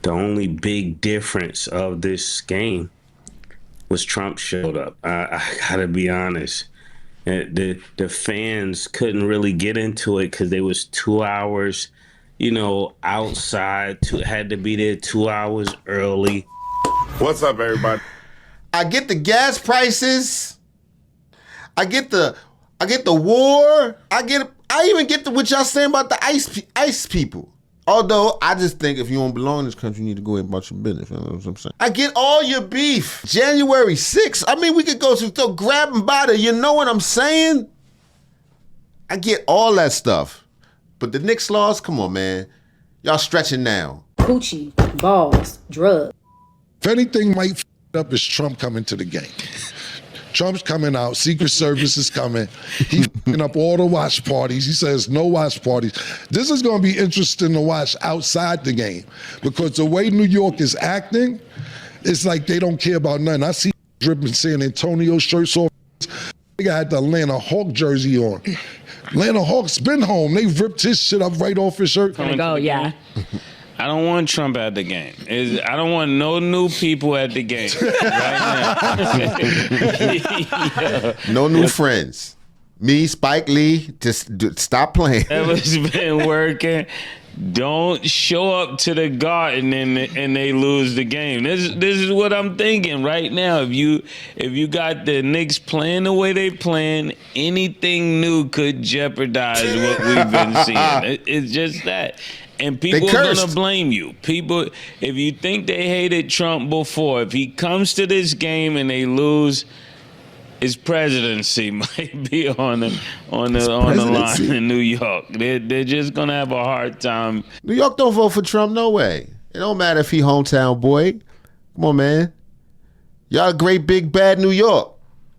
The only big difference of this game was Trump showed up. I gotta be honest. The fans couldn't really get into it because they was 2 hours, outside. Had to be there 2 hours early. What's up, everybody? I get the gas prices. I get the war. I even get what y'all saying about the ICE people. Although, I just think if you don't belong in this country, you need to go and about your business. You know what I'm saying? I get all your beef. January 6th. I mean, we could go to grab and butter. You know what I'm saying? I get all that stuff. But the Knicks laws, come on, man. Y'all stretching now. Coochie, balls, drugs. If anything might f*** up is Trump coming to the game. Trump's coming out. Secret Service is coming. He's f***ing up all the watch parties. He says no watch parties. This is going to be interesting to watch outside the game because the way New York is acting, it's like they don't care about nothing. I see dripping San Antonio shirts off. They had the Atlanta Hawk jersey on. Atlanta Hawks been home. They ripped his shit up right off his shirt. Gonna go, yeah. I don't want Trump at the game. I don't want no new people at the game right now. No new friends. Me, Spike Lee, just stop playing. Whatever's been working. Don't show up to the Garden and they lose the game. This is what I'm thinking right now. If you got the Knicks playing the way they playing, anything new could jeopardize what we've been seeing. It's just that. And people are going to blame you. People, if you think they hated Trump before, if he comes to this game and they lose, his presidency might be on the line in New York. They're just going to have a hard time. New York don't vote for Trump, no way. It don't matter if he hometown boy. Come on, man. Y'all a great big bad New York.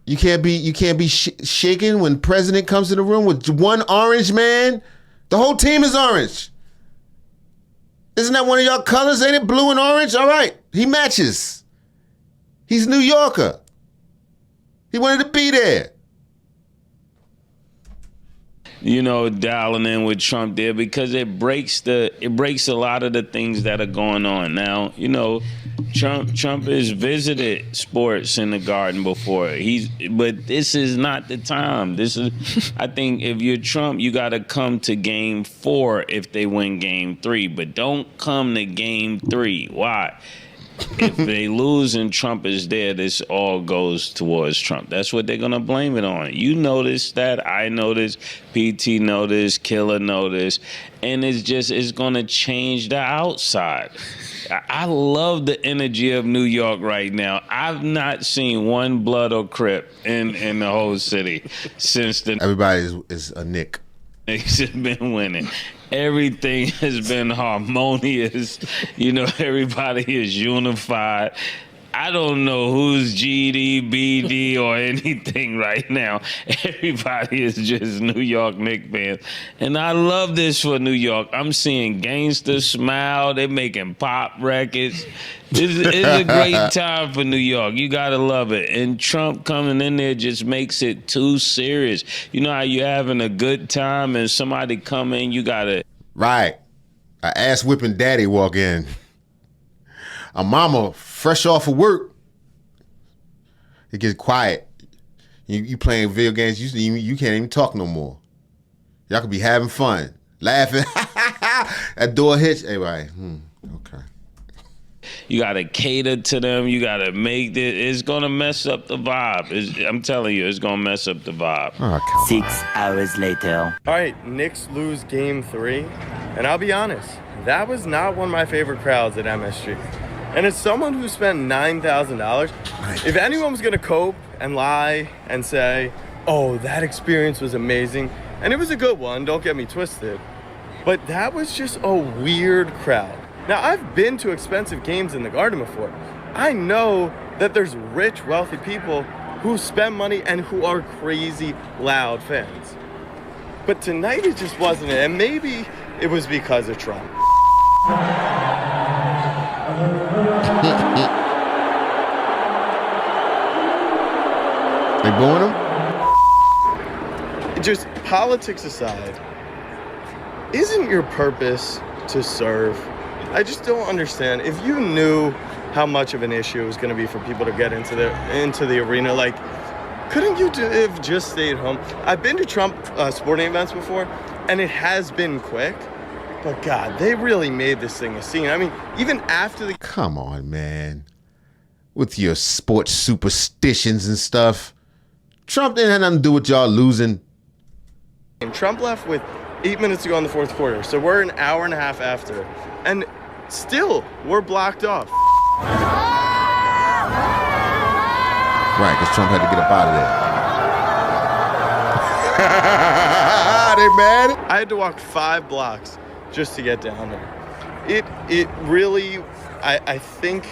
You can't be shaken when president comes in the room with one orange man. The whole team is orange. Isn't that one of y'all colors? Ain't it blue and orange? All right. He matches. He's a New Yorker. He wanted to be there. Dialing in with Trump there because it breaks a lot of the things that are going on. Now, Trump has visited sports in the Garden before. But this is not the time. I think if you're Trump, you got to come to game 4 if they win game 3, but don't come to game 3. Why? If they lose and Trump is there, this all goes towards Trump. That's what they're going to blame it on. You notice that. I notice. PT noticed. Killer noticed. And it's going to change the outside. I love the energy of New York right now. I've not seen one blood or crip in the whole city since Everybody is a Knick. Knicks have been winning. Everything has been harmonious. Everybody is unified. I don't know who's GD, BD, or anything right now. Everybody is just New York Knicks fans. And I love this for New York. I'm seeing gangsters smile. They're making pop records. It's a great time for New York. You got to love it. And Trump coming in there just makes it too serious. You know how you're having a good time and somebody come in, you got to... Right. A ass-whipping daddy walk in. A mama fresh off of work. It gets quiet. You playing video games, you can't even talk no more. Y'all could be having fun, laughing. That door hits. Everybody, okay. You got to cater to them. You got to make it. It's going to mess up the vibe. I'm telling you, it's going to mess up the vibe. Oh, 6 hours later. All right, Knicks lose game 3. And I'll be honest, that was not one of my favorite crowds at MSG. And as someone who spent $9,000, if anyone was going to cope and lie and say, oh, that experience was amazing, and it was a good one, don't get me twisted, but that was just a weird crowd. Now, I've been to expensive games in the Garden before. I know that there's rich, wealthy people who spend money and who are crazy, loud fans. But tonight it just wasn't it, and maybe it was because of Trump. They booing him? Just politics aside, isn't your purpose to serve? I just don't understand. If you knew how much of an issue it was going to be for people to get into the arena, like, couldn't you have just stayed home? I've been to Trump sporting events before, and it has been quick. But God, they really made this thing a scene. I mean, even after the... Come on, man. With your sports superstitions and stuff. Trump didn't have nothing to do with y'all losing. And Trump left with 8 minutes to go in the fourth quarter. So we're an hour and a half after. And still, we're blocked off. Right, because Trump had to get up out of there. They mad? I had to walk 5 blocks just to get down there. It really, I think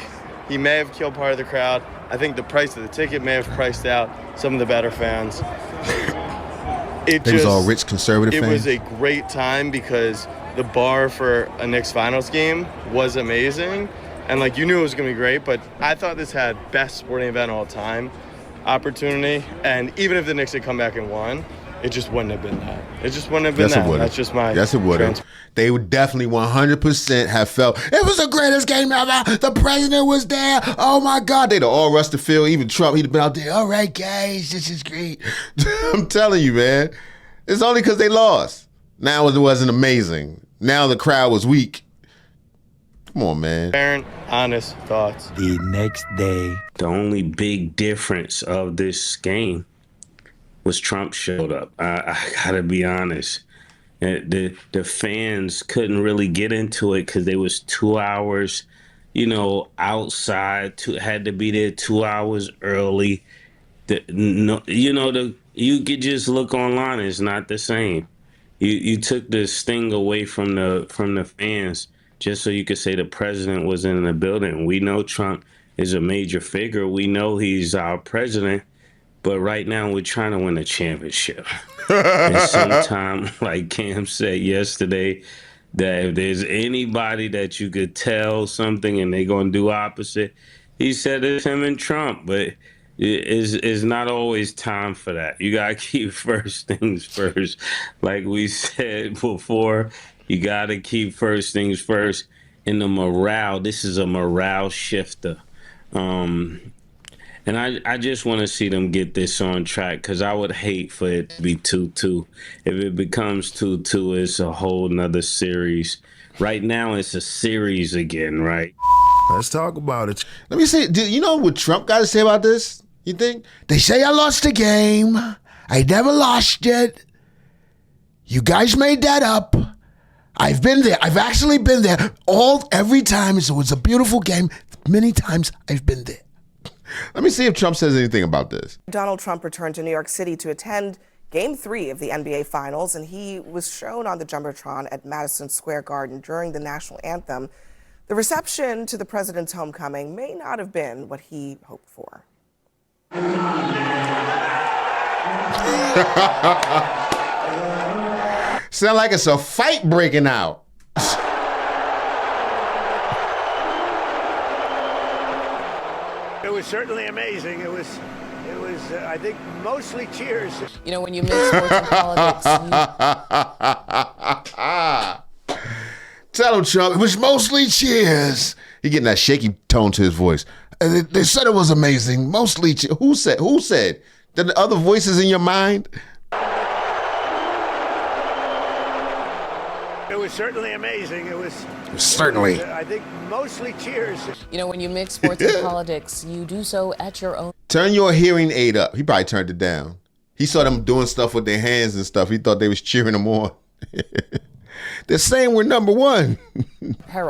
he may have killed part of the crowd. I think the price of the ticket may have priced out some of the better fans. It was all rich conservative fans? It was a great time because the bar for a Knicks finals game was amazing. And like, you knew it was going to be great, but I thought this had best sporting event all time opportunity. And even if the Knicks had come back and won, it just wouldn't have been that. It just wouldn't have been that. That's just my... Yes, it would have. They would definitely 100% have felt, it was the greatest game ever. The president was there. Oh, my God. They'd have all rushed the field. Even Trump, he'd have been out there. All right, guys, this is great. I'm telling you, man. It's only because they lost. Now it wasn't amazing. Now the crowd was weak. Come on, man. Parent, honest thoughts. The next day. The only big difference of this game was Trump showed up. I gotta be honest. The fans couldn't really get into it because they was 2 hours, outside. Had to be there 2 hours early. You could just look online. It's not the same. You took the sting away from the fans just so you could say the president was in the building. We know Trump is a major figure. We know he's our president. But right now, we're trying to win a championship. And sometimes, like Cam said yesterday, that if there's anybody that you could tell something and they're going to do opposite, he said it's him and Trump. But it's not always time for that. You got to keep first things first. Like we said before, you got to keep first things first. And the morale, this is a morale shifter. And I just want to see them get this on track because I would hate for it to be 2-2. If it becomes 2-2, it's a whole nother series. Right now, it's a series again, right? Let's talk about it. Let me say, do you know what Trump got to say about this? You think? They say I lost the game. I never lost it. You guys made that up. I've been there. I've actually been there every time. So it's a beautiful game. Many times I've been there. Let me see if Trump says anything about this. Donald Trump returned to New York City to attend Game 3 of the NBA Finals, and he was shown on the Jumbotron at Madison Square Garden during the national anthem. The reception to the president's homecoming may not have been what he hoped for. Sound like it's a fight breaking out. It was certainly amazing. It was, I think, mostly cheers. When you mix sports and politics, Tell him, Trump, it was mostly cheers. He getting that shaky tone to his voice. They said it was amazing. Mostly cheers. Who said? Did the other voices in your mind? It was certainly amazing. It was certainly. I think mostly cheers. when you mix sports and politics, you do so at your own. Turn your hearing aid up. He probably turned it down. He saw them doing stuff with their hands and stuff. He thought they was cheering him on. They're saying we're number one.